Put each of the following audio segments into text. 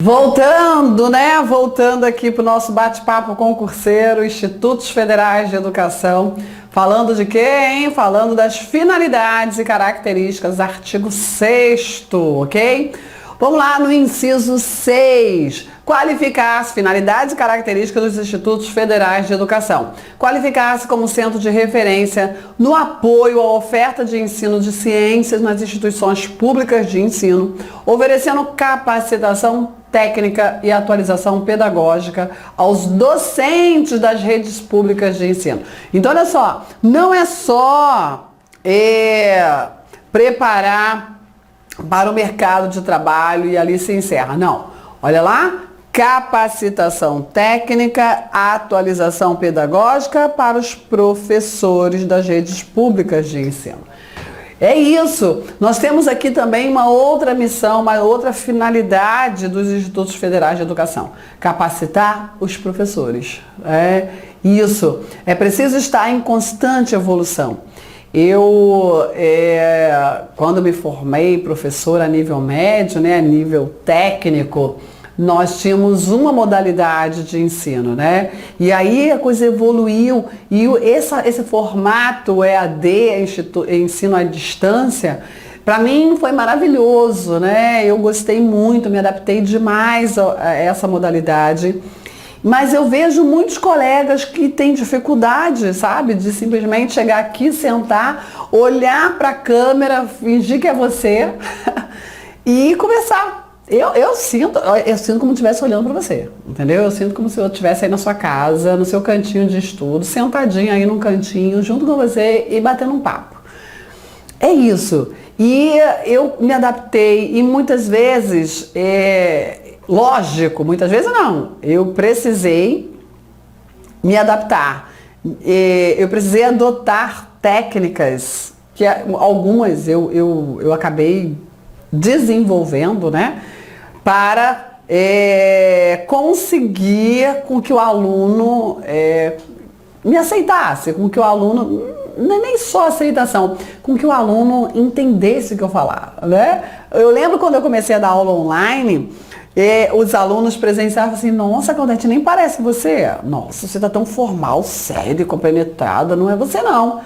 Voltando, né? Voltando aqui para o nosso bate-papo concurseiro, Institutos Federais de Educação. Falando de quê, hein? Falando das finalidades e características, artigo 6º, ok? Vamos lá no inciso 6. Qualificar-se, finalidades e características dos Institutos Federais de Educação. Qualificar-se como centro de referência no apoio à oferta de ensino de ciências nas instituições públicas de ensino, oferecendo capacitação técnica e atualização pedagógica aos docentes das redes públicas de ensino. Então, olha só, não é só preparar para o mercado de trabalho e ali se encerra. Não. Olha lá, capacitação técnica, atualização pedagógica para os professores das redes públicas de ensino. É isso. Nós temos aqui também uma outra missão, uma outra finalidade dos Institutos Federais de Educação. Capacitar os professores. É isso. É preciso estar em constante evolução. Quando me formei professora a nível médio, né, a nível técnico, nós tínhamos uma modalidade de ensino, né? E aí a coisa evoluiu e esse formato EAD, ensino à distância, para mim foi maravilhoso, né? Eu gostei muito, me adaptei demais a essa modalidade. Mas eu vejo muitos colegas que têm dificuldade, sabe? De simplesmente chegar aqui, sentar, olhar para a câmera, fingir que é você e conversar. Eu sinto como se estivesse olhando para você, entendeu? Eu sinto como se eu estivesse aí na sua casa, no seu cantinho de estudo, sentadinho aí num cantinho, junto com você e batendo um papo. É isso. E eu me adaptei e muitas vezes, lógico, muitas vezes não, eu precisei me adaptar. Eu precisei adotar técnicas que algumas eu acabei desenvolvendo, né? Para conseguir com que o aluno me aceitasse, com que o aluno, nem só aceitação, com que o aluno entendesse o que eu falava, né? Eu lembro quando eu comecei a dar aula online, os alunos presenciavam assim, nossa, Claudete, nem parece você. Nossa, você tá tão formal, sério, compenetrada, não é você não.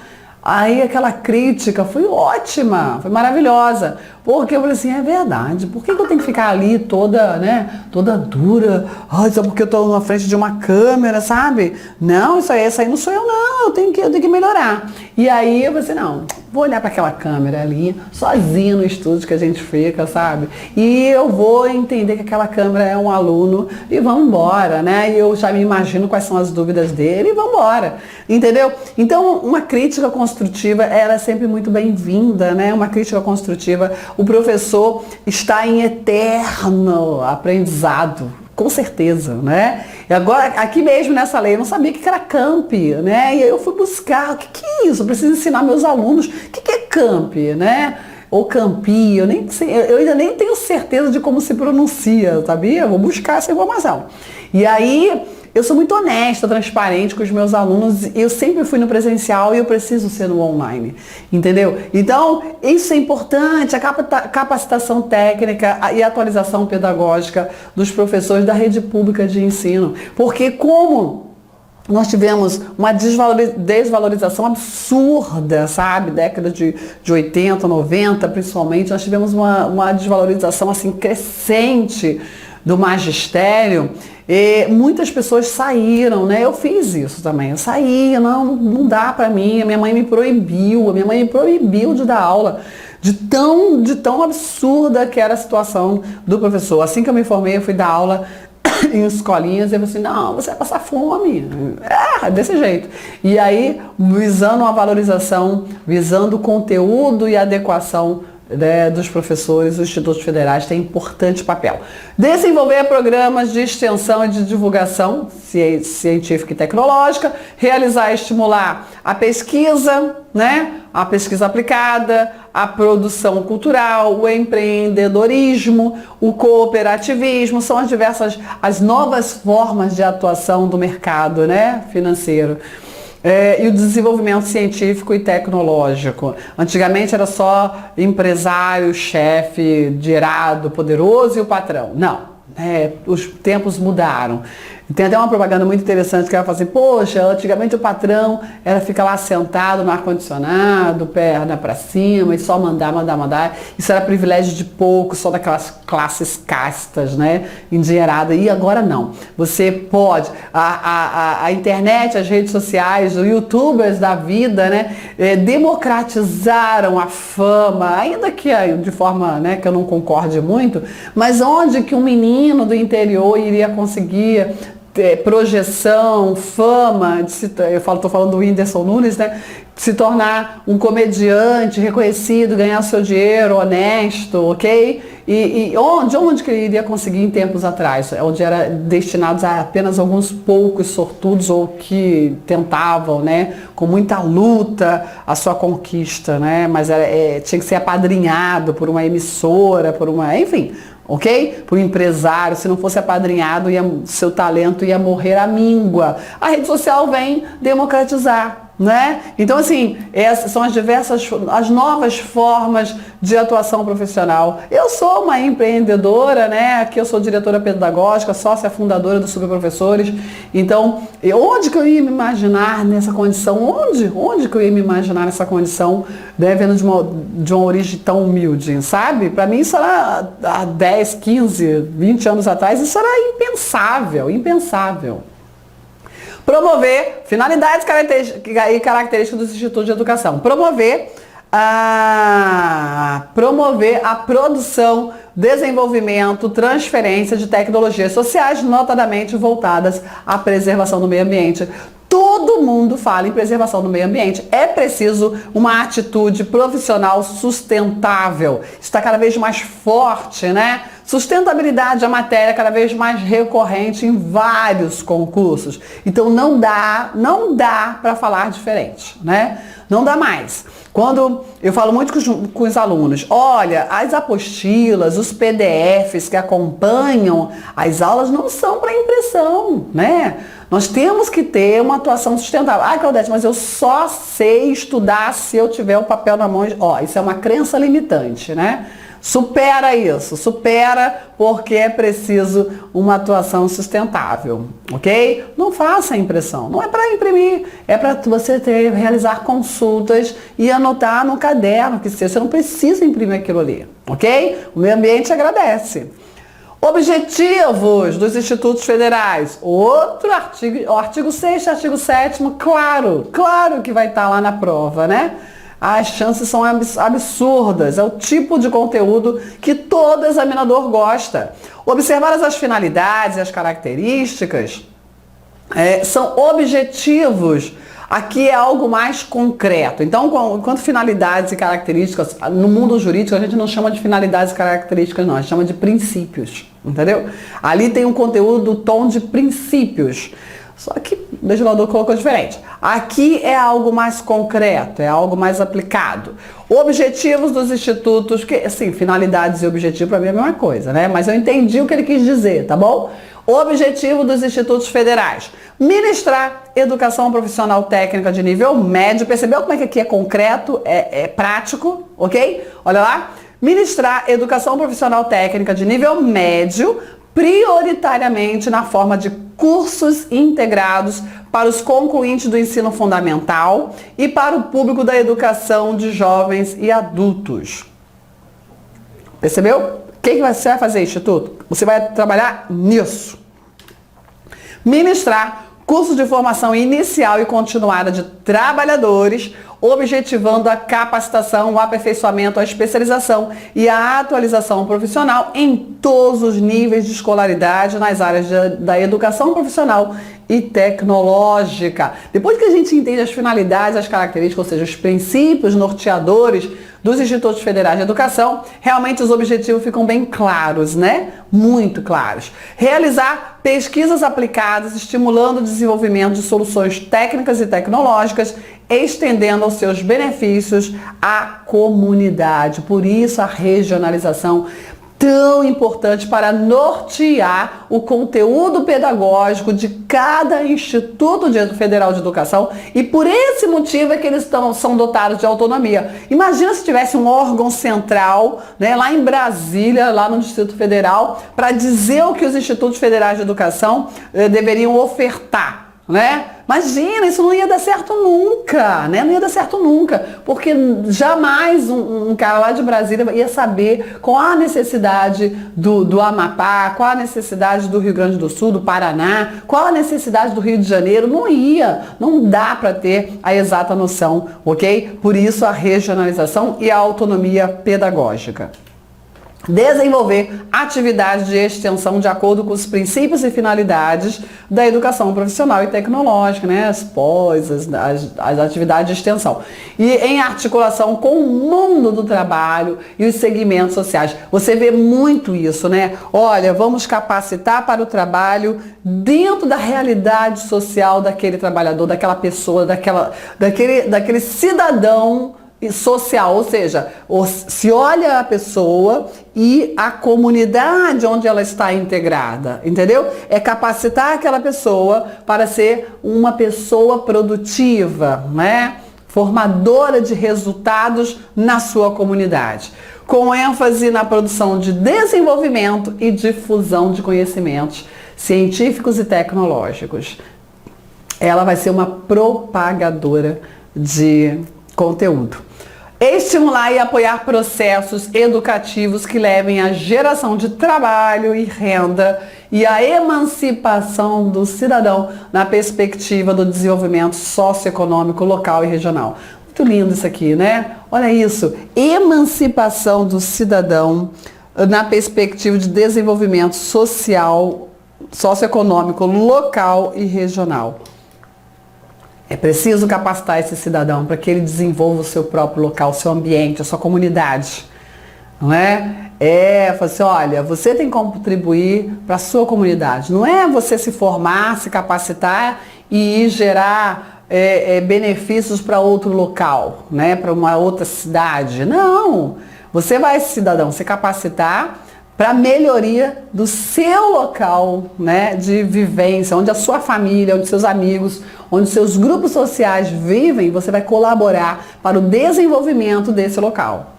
Aí aquela crítica foi ótima, foi maravilhosa, porque eu falei assim, é verdade, por que eu tenho que ficar ali toda, né, toda dura, só porque eu estou na frente de uma câmera, sabe? Não, isso aí não sou eu não, eu tenho que melhorar. E aí eu falei assim, não, vou olhar para aquela câmera ali, sozinho no estúdio que a gente fica, sabe? E eu vou entender que aquela câmera é um aluno e vamos embora, né? E eu já me imagino quais são as dúvidas dele e vamos embora, entendeu? Então, uma crítica construtiva, ela é sempre muito bem-vinda, né? Uma crítica construtiva, o professor está em eterno aprendizado, com certeza, né? E agora, aqui mesmo nessa lei, eu não sabia o que era CAMP, né? E aí eu fui buscar, o que é isso? Eu preciso ensinar meus alunos, o que é CAMP, né? Ou CAMPI, eu nem sei, eu ainda nem tenho certeza de como se pronuncia, sabia? Eu vou buscar essa informação. E aí, eu sou muito honesta, transparente com os meus alunos, eu sempre fui no presencial e eu preciso ser no online, entendeu? Então, isso é importante, a capacitação técnica e atualização pedagógica dos professores da rede pública de ensino, porque como nós tivemos uma desvalorização absurda, sabe? Década de 80, 90, principalmente, nós tivemos uma desvalorização assim crescente do magistério. E muitas pessoas saíram, né? Eu fiz isso também. Eu saí, não dá pra mim. A minha mãe me proibiu de dar aula. De tão absurda que era a situação do professor. Assim que eu me formei, eu fui dar aula em escolinhas e eu falei assim, não, você vai passar fome. Desse jeito. E aí, visando uma valorização, visando o conteúdo e adequação, né, dos professores, os institutos federais têm importante papel. Desenvolver programas de extensão e de divulgação científica e tecnológica, realizar e estimular a pesquisa, né, a pesquisa aplicada, a produção cultural, o empreendedorismo, o cooperativismo, são as novas formas de atuação do mercado, né, financeiro. E o desenvolvimento científico e tecnológico. Antigamente era só empresário, chefe, gerado, poderoso e o patrão. Não. né? Os tempos mudaram. Tem até uma propaganda muito interessante que ela fala assim, poxa, antigamente o patrão era ficar lá sentado no ar-condicionado, perna para cima e só mandar. Isso era privilégio de poucos, só daquelas classes castas, né? Endinheirada. E agora não. Você pode, a internet, as redes sociais, os youtubers da vida, né? Democratizaram a fama, ainda que de forma, né, que eu não concorde muito, mas onde que um menino do interior iria conseguir projeção, fama, estou falando do Whindersson Nunes, né? Se tornar um comediante reconhecido, ganhar seu dinheiro, honesto, ok? E onde que ele iria conseguir em tempos atrás? Onde era destinados a apenas alguns poucos sortudos ou que tentavam, né, com muita luta, a sua conquista, né? Mas tinha que ser apadrinhado por uma emissora, enfim, ok? Por um empresário, se não fosse apadrinhado, seu talento ia morrer à míngua. A rede social vem democratizar, né? Então, assim, essas são as novas formas de atuação profissional. Eu sou uma empreendedora, né? Aqui eu sou diretora pedagógica, sócia fundadora do Superprofessores. Então, onde que eu ia me imaginar nessa condição? Onde que eu ia me imaginar nessa condição, né? Vendo de uma origem tão humilde, sabe? Para mim isso era há 10, 15, 20 anos atrás, isso era impensável. Promover finalidades e características dos institutos de educação. Promover a produção, desenvolvimento, transferência de tecnologias sociais, notadamente voltadas à preservação do meio ambiente. Todo mundo fala em preservação do meio ambiente. É preciso uma atitude profissional sustentável. Está cada vez mais forte, né? Sustentabilidade é a matéria cada vez mais recorrente em vários concursos. Então não dá para falar diferente, né? Não dá mais. Quando eu falo muito com os alunos, olha, as apostilas, os PDFs que acompanham as aulas não são para impressão, né? Nós temos que ter uma atuação sustentável. Ah, Claudete, mas eu só sei estudar se eu tiver o papel na mão. Isso é uma crença limitante, né? Supera isso, porque é preciso uma atuação sustentável, ok? Não faça impressão, não é para imprimir, é para você realizar consultas e anotar no caderno, que você não precisa imprimir aquilo ali, ok? O meio ambiente agradece. Objetivos dos institutos federais. Outro artigo, o artigo 6º, artigo 7º, claro que vai estar lá na prova, né? As chances são absurdas, é o tipo de conteúdo que todo examinador gosta. Observadas as finalidades e as características, são objetivos. Aqui é algo mais concreto. Então, enquanto finalidades e características, no mundo jurídico a gente não chama de finalidades e características, não, a gente chama de princípios, entendeu? Ali tem um conteúdo do tom de princípios. Só que o legislador colocou diferente. Aqui é algo mais concreto, é algo mais aplicado. Objetivos dos institutos, que, assim, finalidades e objetivo para mim é a mesma coisa, né? Mas eu entendi o que ele quis dizer, tá bom? Objetivo dos institutos federais. Ministrar educação profissional técnica de nível médio. Percebeu como é que aqui é concreto, é prático, ok? Olha lá. Ministrar educação profissional técnica de nível médio, prioritariamente na forma de cursos integrados para os concluintes do ensino fundamental e para o público da educação de jovens e adultos. Percebeu? O que você vai fazer, Instituto? Você vai trabalhar nisso. Ministrar cursos de formação inicial e continuada de trabalhadores, objetivando a capacitação, o aperfeiçoamento, a especialização e a atualização profissional em todos os níveis de escolaridade nas áreas da educação profissional e tecnológica. Depois que a gente entende as finalidades, as características, ou seja, os princípios norteadores dos Institutos Federais de Educação, realmente os objetivos ficam bem claros, né? Muito claros. Realizar pesquisas aplicadas, estimulando o desenvolvimento de soluções técnicas e tecnológicas, estendendo os seus benefícios à comunidade. Por isso a regionalização tão importante para nortear o conteúdo pedagógico de cada Instituto Federal de Educação, e por esse motivo é que eles são dotados de autonomia. Imagina se tivesse um órgão central, né, lá em Brasília, lá no Distrito Federal, para dizer o que os Institutos Federais de Educação deveriam ofertar, né? Imagina, isso não ia dar certo nunca, né? Não ia dar certo nunca, porque jamais um cara lá de Brasília ia saber qual a necessidade do Amapá, qual a necessidade do Rio Grande do Sul, do Paraná, qual a necessidade do Rio de Janeiro. Não dá para ter a exata noção, ok? Por isso a regionalização e a autonomia pedagógica. Desenvolver atividades de extensão de acordo com os princípios e finalidades da educação profissional e tecnológica, né? As pós, as atividades de extensão. E em articulação com o mundo do trabalho e os segmentos sociais. Você vê muito isso, né? Olha, vamos capacitar para o trabalho dentro da realidade social daquele trabalhador, daquela pessoa, daquele cidadão social, ou seja, se olha a pessoa e a comunidade onde ela está integrada, entendeu? É capacitar aquela pessoa para ser uma pessoa produtiva, né? Formadora de resultados na sua comunidade, com ênfase na produção de desenvolvimento e difusão de conhecimentos científicos e tecnológicos. Ela vai ser uma propagadora de conteúdo. Estimular e apoiar processos educativos que levem à geração de trabalho e renda e à emancipação do cidadão na perspectiva do desenvolvimento socioeconômico local e regional. Muito lindo isso aqui, né? Olha isso, emancipação do cidadão na perspectiva de desenvolvimento social, socioeconômico local e regional. É preciso capacitar esse cidadão para que ele desenvolva o seu próprio local, o seu ambiente, a sua comunidade. Não é? Fala assim, olha, você tem que contribuir para a sua comunidade. Não é você se formar, se capacitar e gerar benefícios para outro local, né? Para uma outra cidade. Não! Você vai, cidadão, se capacitar para a melhoria do seu local, né, de vivência, onde a sua família, onde seus amigos, onde seus grupos sociais vivem. Você vai colaborar para o desenvolvimento desse local.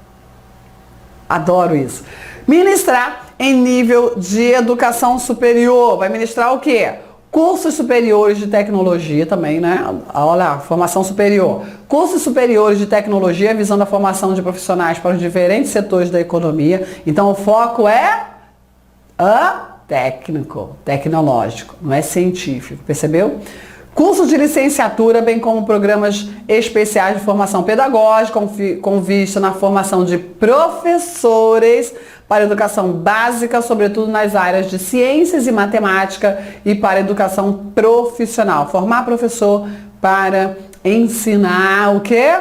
Adoro isso. Ministrar em nível de educação superior. Vai ministrar o quê? Cursos superiores de tecnologia também, né? Olha, formação superior. Cursos superiores de tecnologia visando a formação de profissionais para os diferentes setores da economia. Então o foco é técnico, tecnológico, não é científico, percebeu? Cursos de licenciatura, bem como programas especiais de formação pedagógica, com vista na formação de professores para educação básica, sobretudo nas áreas de ciências e matemática, e para educação profissional. Formar professor para ensinar o quê?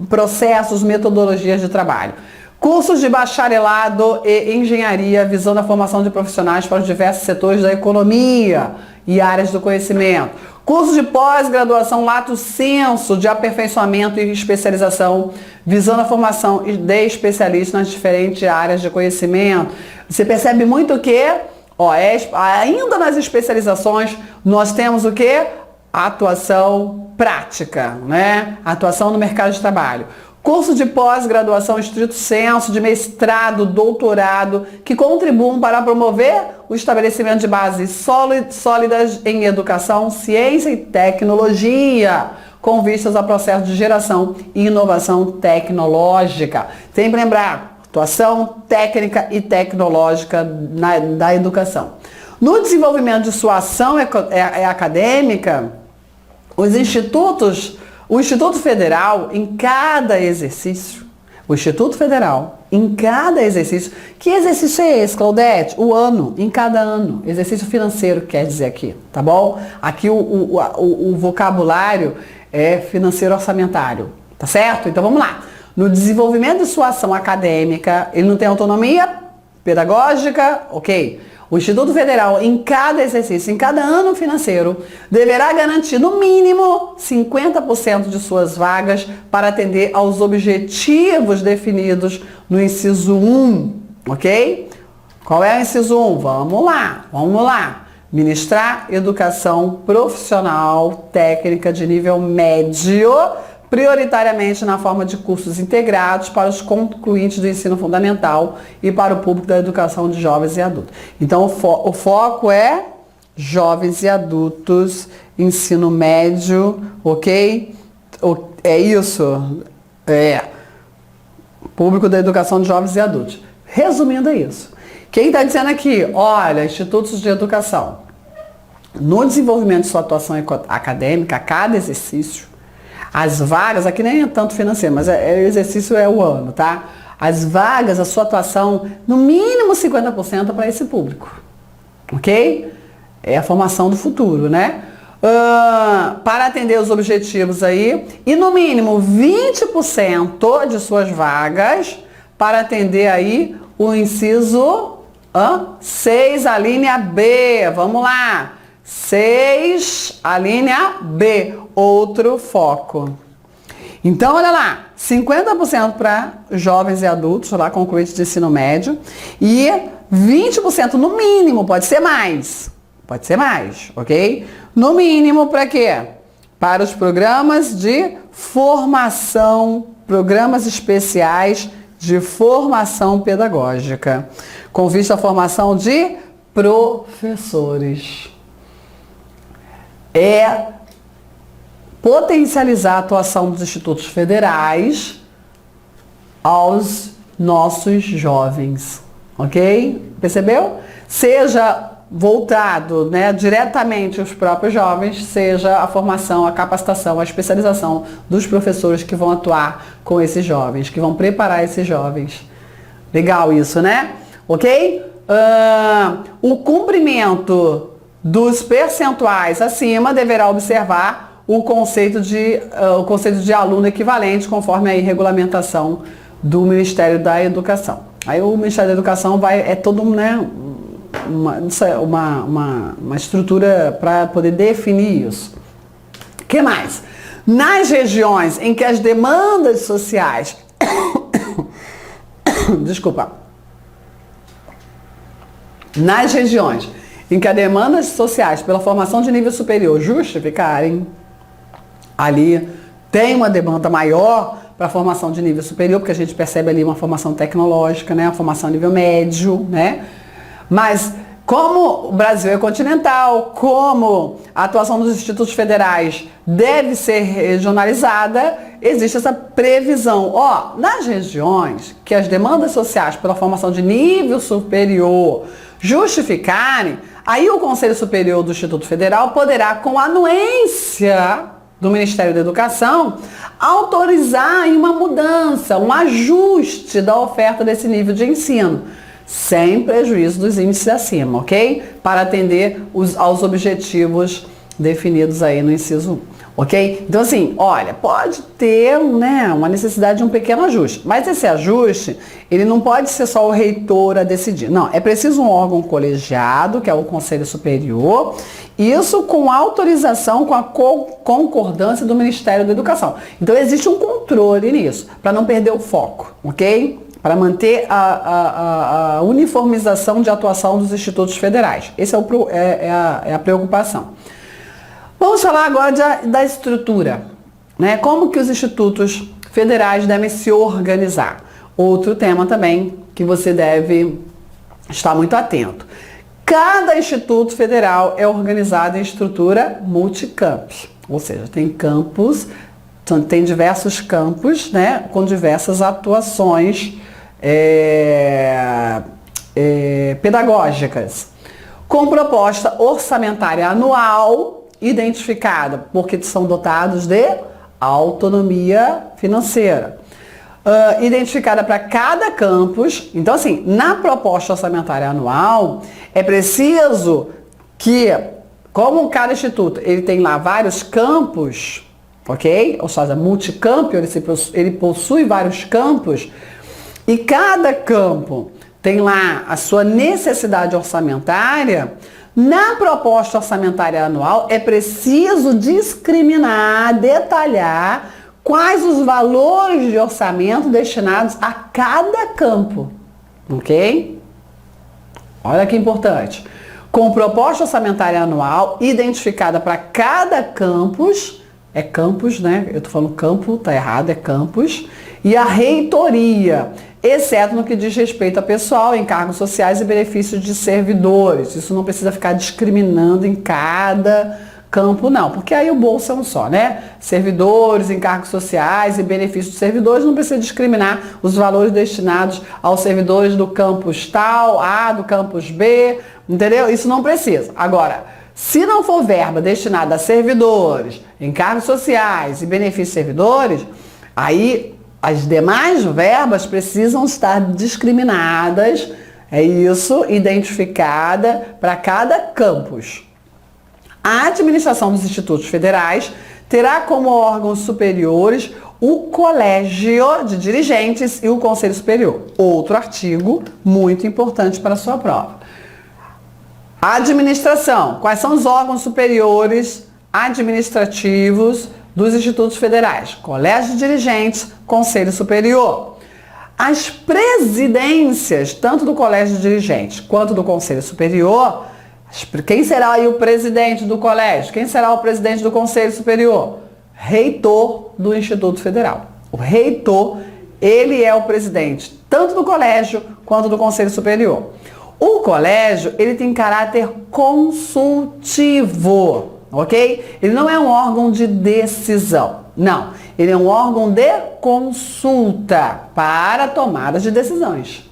Processos, metodologias de trabalho. Cursos de bacharelado e engenharia, visando a formação de profissionais para os diversos setores da economia e áreas do conhecimento. Cursos de pós-graduação lato sensu, de aperfeiçoamento e especialização, visando a formação de especialistas nas diferentes áreas de conhecimento. Você percebe muito que, ainda nas especializações, nós temos o quê? Atuação prática, né? Atuação no mercado de trabalho. Curso de pós-graduação estrito sensu, de mestrado, doutorado, que contribuam para promover o estabelecimento de bases sólidas em educação, ciência e tecnologia, com vistas ao processo de geração e inovação tecnológica. Sempre lembrar, atuação técnica e tecnológica da educação. No desenvolvimento de sua ação acadêmica, o Instituto Federal, em cada exercício, que exercício é esse, Claudete? O ano, em cada ano, exercício financeiro quer dizer aqui, tá bom? Aqui o vocabulário é financeiro orçamentário, tá certo? Então vamos lá. No desenvolvimento de sua ação acadêmica, ele não tem autonomia pedagógica, ok? O Instituto Federal, em cada exercício, em cada ano financeiro, deverá garantir, no mínimo, 50% de suas vagas para atender aos objetivos definidos no inciso 1 ok? Qual é o inciso 1? Vamos lá. Ministrar educação profissional técnica de nível médio, prioritariamente na forma de cursos integrados para os concluintes do ensino fundamental e para o público da educação de jovens e adultos. Então, o foco é jovens e adultos, ensino médio, ok? É isso? Público da educação de jovens e adultos. Resumindo, é isso. Quem está dizendo aqui? Olha, institutos de educação. No desenvolvimento de sua atuação acadêmica, a cada exercício, as vagas, aqui nem é tanto financeiro, mas o exercício é o ano, tá? As vagas, a sua atuação, no mínimo 50% para esse público, ok? É a formação do futuro, né? Para atender os objetivos aí, e no mínimo 20% de suas vagas para atender aí o inciso 6, a linha B. Vamos lá. 6, a linha B, outro foco. Então, olha lá, 50% para jovens e adultos, lá concluídos de ensino médio, e 20% no mínimo, pode ser mais, ok? No mínimo para quê? Para os programas de formação, programas especiais de formação pedagógica, com vista à formação de professores. É potencializar a atuação dos institutos federais aos nossos jovens, ok? Percebeu? Seja voltado, né, diretamente aos próprios jovens, seja a formação, a capacitação, a especialização dos professores que vão atuar com esses jovens, que vão preparar esses jovens. Legal isso, né? Ok? O cumprimento dos percentuais acima deverá observar o conceito de aluno equivalente, conforme a regulamentação do Ministério da Educação. Aí o Ministério da Educação é todo uma estrutura para poder definir isso. O que mais? Nas regiões em que as demandas sociais nas regiões em que as demandas sociais pela formação de nível superior justificarem, ali tem uma demanda maior para a formação de nível superior, porque a gente percebe ali uma formação tecnológica, né, uma formação a nível médio, né? Mas como o Brasil é continental, como a atuação dos institutos federais deve ser regionalizada, existe essa previsão. Nas regiões que as demandas sociais pela formação de nível superior justificarem, aí o Conselho Superior do Instituto Federal poderá, com anuência do Ministério da Educação, autorizar uma mudança, um ajuste da oferta desse nível de ensino, sem prejuízo dos índices acima, ok? Para atender aos objetivos definidos aí no inciso 1. Ok? Então assim, olha, pode ter, né, uma necessidade de um pequeno ajuste, mas esse ajuste, ele não pode ser só o reitor a decidir. Não, é preciso um órgão colegiado, que é o Conselho Superior, isso com autorização, com a concordância do Ministério da Educação. Então existe um controle nisso, para não perder o foco, ok? Para manter a uniformização de atuação dos institutos federais. Essa é a preocupação. Vamos falar agora da estrutura, né? Como que os institutos federais devem se organizar? Outro tema também que você deve estar muito atento. Cada instituto federal é organizado em estrutura multicampus, ou seja, tem campus, tem diversos campos, né, com diversas atuações pedagógicas, com proposta orçamentária anual identificada, porque são dotados de autonomia financeira. Identificada para cada campus. Então, assim, na proposta orçamentária anual, é preciso que, como cada instituto ele tem lá vários campos, ok? Ou seja, multicampo, ele possui vários campos, e cada campo tem lá a sua necessidade orçamentária. Na proposta orçamentária anual, é preciso discriminar, detalhar quais os valores de orçamento destinados a cada campo. ok? Olha que importante. Com proposta orçamentária anual identificada para cada campus, é campus, né? Eu tô falando campo, tá errado, é campus, e a reitoria, exceto no que diz respeito a pessoal, encargos sociais e benefícios de servidores. Isso não precisa ficar discriminando em cada campo, não, porque aí o bolso é um só, né? Servidores, encargos sociais e benefícios de servidores, não precisa discriminar os valores destinados aos servidores do campus tal, A, do campus B, entendeu? Isso não precisa. Agora, se não for verba destinada a servidores, encargos sociais e benefícios de servidores, aí as demais verbas precisam estar discriminadas, é isso, identificada para cada campus. A administração dos institutos federais terá como órgãos superiores o Colégio de Dirigentes e o Conselho Superior. Outro artigo muito importante para a sua prova. A administração. Quais são os órgãos superiores administrativos dos institutos federais? Colégio de Dirigentes, Conselho Superior. As presidências, tanto do Colégio de Dirigentes quanto do Conselho Superior, quem será aí o presidente do colégio? Quem será o presidente do Conselho Superior? Reitor do Instituto Federal. O reitor, ele é o presidente tanto do colégio quanto do Conselho Superior. O colégio, ele tem caráter consultivo, ok? Ele não é um órgão de decisão, não. Ele é um órgão de consulta para tomada de decisões.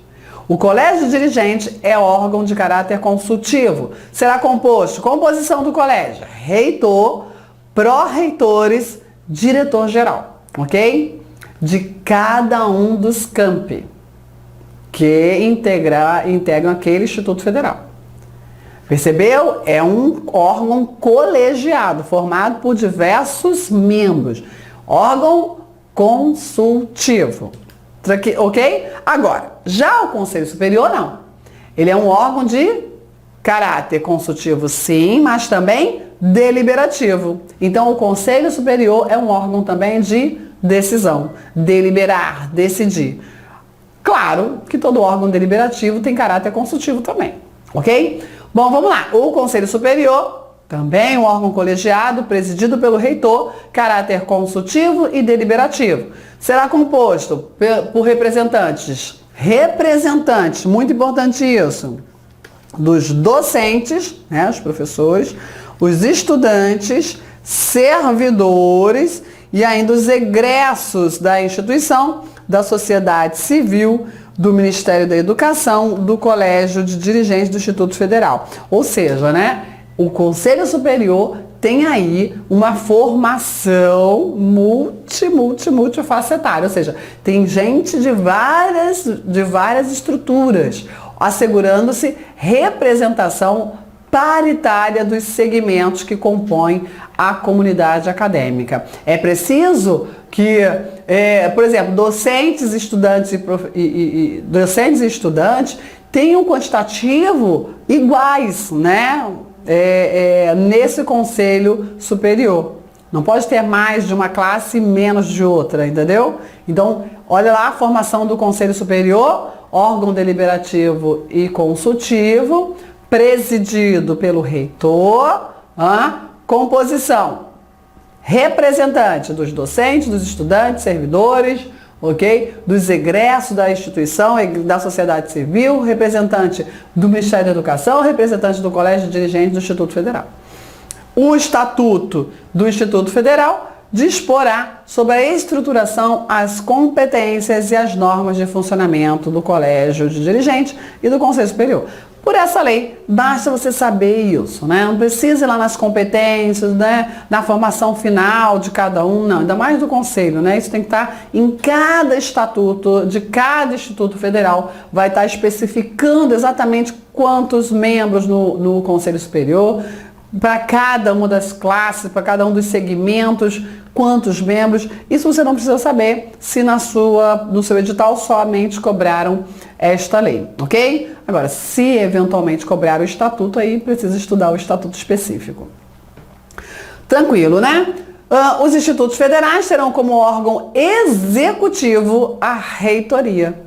O Colégio de Dirigente é órgão de caráter consultivo. Será composto, composição do colégio, reitor, pró-reitores, diretor-geral, ok? De cada um dos campi que integram aquele Instituto Federal. Percebeu? É um órgão colegiado, formado por diversos membros. Órgão consultivo. Ok? Agora, já o Conselho Superior não. Ele é um órgão de caráter consultivo, sim, mas também deliberativo. Então, o Conselho Superior é um órgão também de decisão, deliberar, decidir. Claro que todo órgão deliberativo tem caráter consultivo também, ok? Bom, vamos lá. O Conselho Superior, também um órgão colegiado, presidido pelo reitor, caráter consultivo e deliberativo. Será composto por representantes, muito importante isso, dos docentes, né, os professores, os estudantes, servidores e ainda os egressos da instituição, da sociedade civil, do Ministério da Educação, do Colégio de Dirigentes do Instituto Federal. Ou seja, né, o Conselho Superior tem aí uma formação multifacetária, ou seja, tem gente de várias estruturas, assegurando-se representação paritária dos segmentos que compõem a comunidade acadêmica. É preciso que, por exemplo, docentes, estudantes e tenham um quantitativo iguais, né? Nesse Conselho Superior. Não pode ter mais de uma classe e menos de outra, entendeu? Então, olha lá a formação do Conselho Superior, órgão deliberativo e consultivo, presidido pelo reitor, composição, representante dos docentes, dos estudantes, servidores, ok? Dos egressos da instituição, da sociedade civil, representante do Ministério da Educação, representante do Colégio de Dirigentes do Instituto Federal. O Estatuto do Instituto Federal disporá sobre a estruturação, as competências e as normas de funcionamento do Colégio de Dirigentes e do Conselho Superior. Por essa lei, basta você saber isso, né? Não precisa ir lá nas competências, né? Na formação final de cada um, não. Ainda mais do Conselho, né? Isso tem que estar em cada estatuto de cada Instituto Federal. Vai estar especificando exatamente quantos membros no Conselho Superior, para cada uma das classes, para cada um dos segmentos, quantos membros. Isso você não precisa saber se no seu edital somente cobraram esta lei, ok? Agora, se eventualmente cobrar o estatuto, aí precisa estudar o estatuto específico. Tranquilo, né? Os institutos federais terão como órgão executivo a reitoria.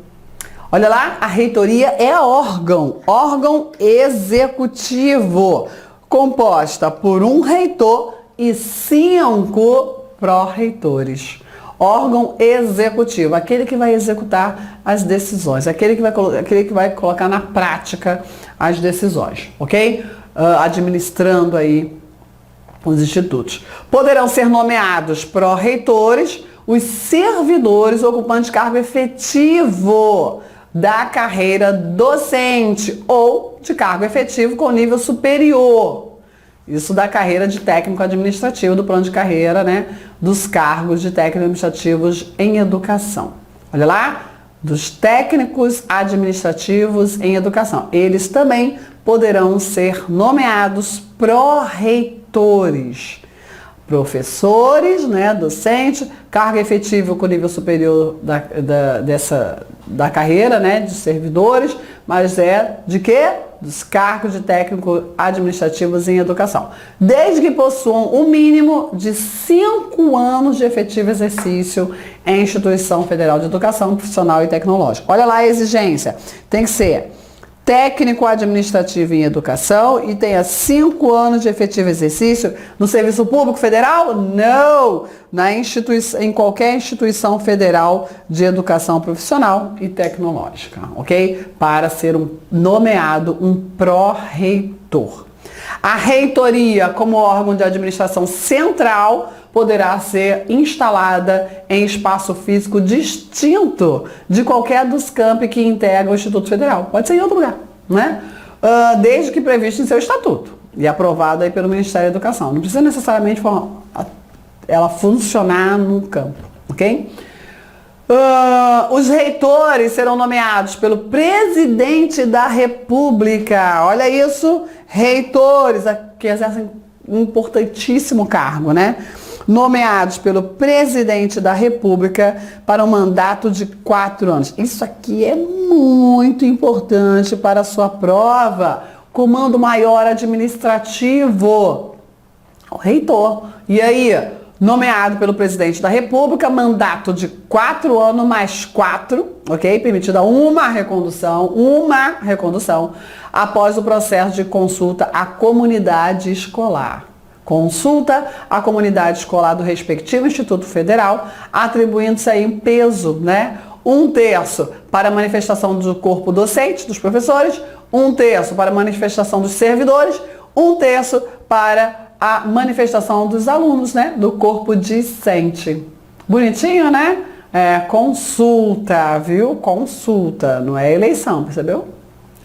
Olha lá, a reitoria é órgão executivo, composta por um reitor e 5 pró-reitores. Órgão executivo, aquele que vai executar as decisões, aquele que vai colocar na prática as decisões, ok? Administrando aí os institutos. Poderão ser nomeados pró-reitores os servidores ocupantes de cargo efetivo da carreira docente ou de cargo efetivo com nível superior. Isso da carreira de técnico administrativo, do plano de carreira, né? Dos cargos de técnicos administrativos em educação. Olha lá, dos técnicos administrativos em educação. Eles também poderão ser nomeados pró-reitores. Professores, né, docente, cargo efetivo com nível superior da carreira, né, de servidores, mas é de quê? Dos cargos de técnico administrativos em educação. Desde que possuam o mínimo de 5 anos de efetivo exercício em instituição federal de educação profissional e tecnológica. Olha lá a exigência. Tem que ser técnico administrativo em educação e tenha 5 anos de efetivo exercício no serviço público federal? Não! Em qualquer instituição federal de educação profissional e tecnológica, ok? Para ser nomeado um pró-reitor. A reitoria, como órgão de administração central, poderá ser instalada em espaço físico distinto de qualquer dos campi que integram o Instituto Federal. Pode ser em outro lugar, né? Desde que previsto em seu estatuto e aprovado aí pelo Ministério da Educação. Não precisa necessariamente ela funcionar no campo, ok? Os reitores serão nomeados pelo presidente da República. Olha isso, reitores, que exercem um importantíssimo cargo, né? Nomeados pelo presidente da República para um mandato de 4 anos. Isso aqui é muito importante para a sua prova. Comando Maior Administrativo. O reitor. E aí, nomeado pelo presidente da República, mandato de 4 anos mais 4, ok? Permitida uma recondução, após o processo de consulta à comunidade escolar. Consulta à comunidade escolar do respectivo Instituto Federal, atribuindo-se aí um peso, né? 1/3 para a manifestação do corpo docente, dos professores, 1/3 para a manifestação dos servidores, 1/3 para a manifestação dos alunos, né? Do corpo discente. Bonitinho, né? Consulta, viu? Consulta, não é eleição, percebeu?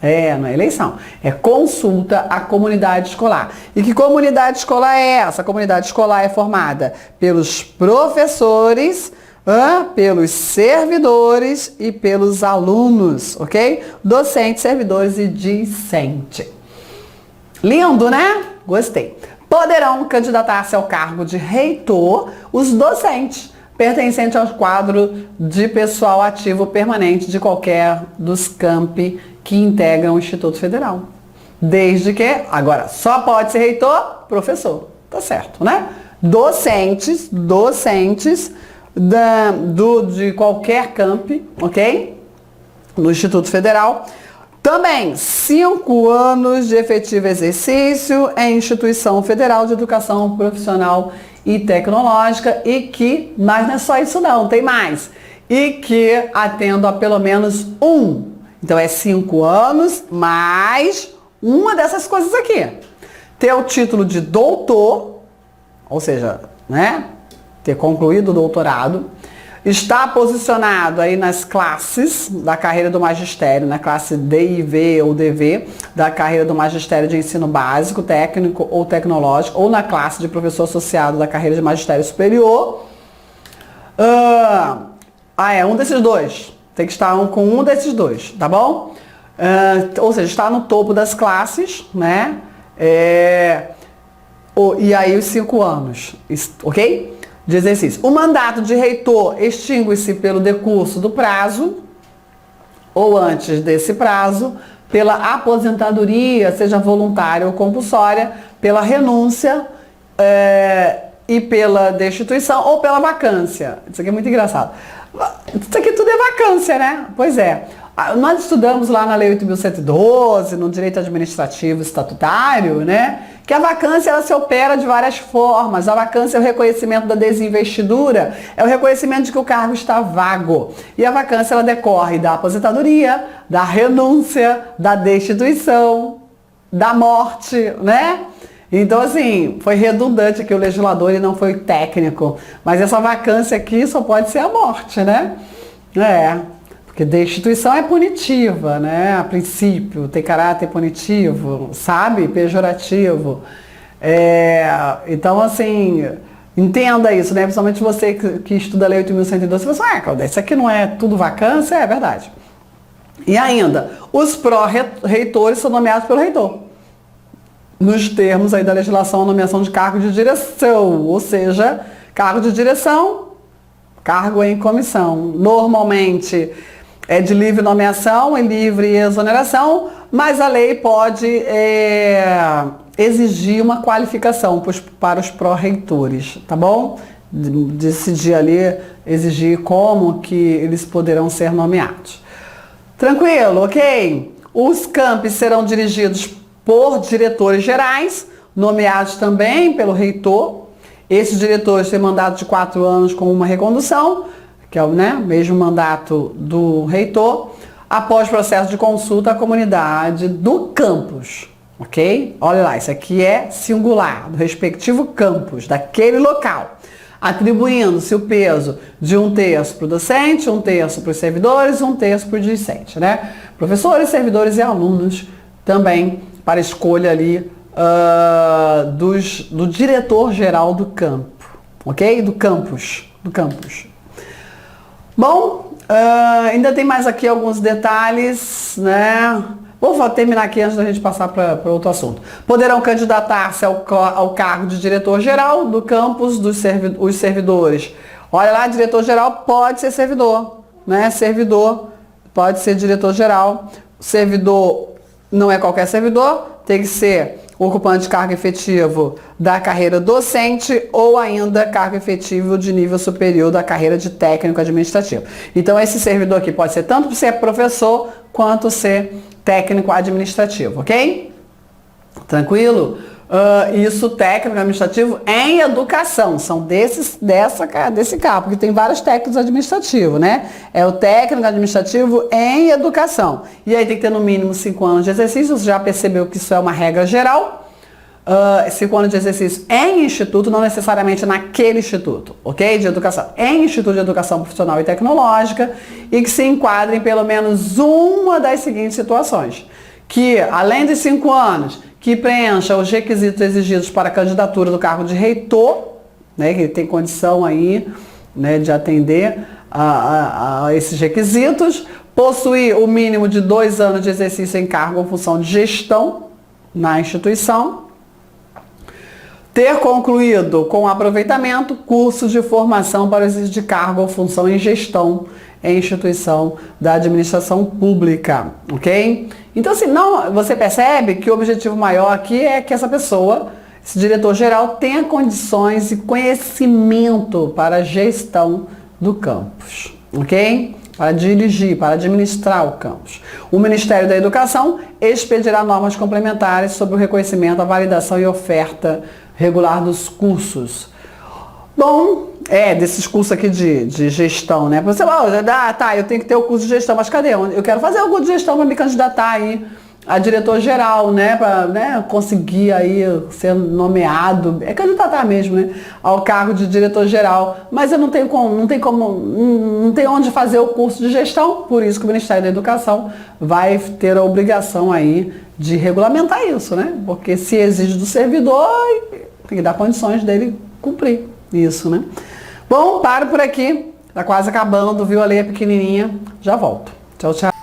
Não é eleição, é consulta à comunidade escolar. E que comunidade escolar é essa? A comunidade escolar é formada pelos professores, pelos servidores e pelos alunos, ok? Docentes, servidores e discente. Lindo, né? Gostei. Poderão candidatar-se ao cargo de reitor os docentes pertencentes ao quadro de pessoal ativo permanente de qualquer dos campi que integram o Instituto Federal. Desde que, agora, só pode ser reitor, professor. Tá certo, né? Docentes de qualquer campi, ok? No Instituto Federal. Também 5 anos de efetivo exercício em instituição federal de educação profissional e tecnológica mas não é só isso não, tem mais. E que atendo a pelo menos Então é 5 anos mais uma dessas coisas aqui. Ter o título de doutor, ou seja, né? Ter concluído o doutorado. Está posicionado aí nas classes da carreira do magistério, na classe DIV ou DV, da carreira do magistério de ensino básico, técnico ou tecnológico, ou na classe de professor associado da carreira de magistério superior. Um desses dois. Tem que estar com um desses dois, tá bom? Ou seja, está no topo das classes, né? E aí os 5 anos, ok? De exercício. O mandato de reitor extingue-se pelo decurso do prazo, ou antes desse prazo, pela aposentadoria, seja voluntária ou compulsória, pela renúncia e pela destituição ou pela vacância. Isso aqui é muito engraçado. Isso aqui tudo é vacância, né? Pois é. Nós estudamos lá na Lei 8.112, no direito administrativo estatutário, né? Que a vacância ela se opera de várias formas. A vacância é o reconhecimento da desinvestidura, é o reconhecimento de que o cargo está vago. E a vacância ela decorre da aposentadoria, da renúncia, da destituição, da morte, né? Então, assim, foi redundante aqui o legislador e não foi técnico. Mas essa vacância aqui só pode ser a morte, né? Porque destituição é punitiva, né? A princípio, tem caráter punitivo, sabe? Pejorativo. Então, assim, entenda isso, né? Principalmente você que estuda a Lei 8.112, você fala, Cláudia, isso aqui não é tudo vacância? É verdade. E ainda, os pró-reitores são nomeados pelo reitor. Nos termos aí da legislação, a nomeação de cargo de direção, ou seja, cargo de direção, cargo em comissão. Normalmente é de livre nomeação e livre exoneração, mas a lei pode exigir uma qualificação para os pró-reitores, tá bom? Decidir ali, exigir como que eles poderão ser nomeados. Tranquilo, ok? Os campi serão dirigidos por diretores gerais, nomeados também pelo reitor. Esses diretores têm mandato de 4 anos com uma recondução, que é o mesmo mandato do reitor, após processo de consulta à comunidade do campus, ok? Olha lá, isso aqui é singular, do respectivo campus, daquele local, atribuindo-se o peso de 1/3 para o docente, 1/3 para os servidores, 1/3 para o discente, né? Professores, servidores e alunos também para escolha ali do diretor-geral do campo, ok? Do campus. Bom, ainda tem mais aqui alguns detalhes, né? Vou terminar aqui antes da gente passar para outro assunto. Poderão candidatar-se ao cargo de diretor-geral do campus os servidores. Olha lá, diretor-geral pode ser servidor, né? Servidor pode ser diretor-geral. Servidor não é qualquer servidor, tem que ser ocupante de cargo efetivo da carreira docente ou ainda cargo efetivo de nível superior da carreira de técnico administrativo. Então esse servidor aqui pode ser tanto ser professor quanto ser técnico administrativo, ok? Tranquilo? Isso técnico administrativo em educação, são desse cargo, porque tem vários técnicos administrativos, né? É o técnico administrativo em educação. E aí tem que ter no mínimo 5 anos de exercício, você já percebeu que isso é uma regra geral. 5 anos de exercício em instituto, não necessariamente naquele instituto, ok? De educação, em instituto de educação profissional e tecnológica, e que se enquadre em pelo menos uma das seguintes situações. Que, além dos 5 anos, que preencha os requisitos exigidos para a candidatura do cargo de reitor, né, que ele tem condição aí, né, de atender a esses requisitos, possuir o mínimo de 2 anos de exercício em cargo ou função de gestão na instituição, ter concluído com aproveitamento curso de formação para exercício de cargo ou função em gestão em instituição da administração pública, ok? Então, assim, você percebe que o objetivo maior aqui é que essa pessoa, esse diretor-geral, tenha condições e conhecimento para a gestão do campus, ok? Para dirigir, para administrar o campus. O Ministério da Educação expedirá normas complementares sobre o reconhecimento, a validação e oferta regular dos cursos. Bom, desses cursos aqui de gestão, né? Você tá, eu tenho que ter o curso de gestão, mas cadê? Eu quero fazer o curso de gestão para me candidatar aí a diretor-geral, né? Para conseguir aí ser nomeado, candidatar mesmo, né? Ao cargo de diretor-geral. Mas eu não tenho onde fazer o curso de gestão, por isso que o Ministério da Educação vai ter a obrigação aí de regulamentar isso, né? Porque se exige do servidor, tem que dar condições dele cumprir isso, né? Bom, paro por aqui. Tá quase acabando, viu? A lei é pequenininha. Já volto. Tchau, tchau.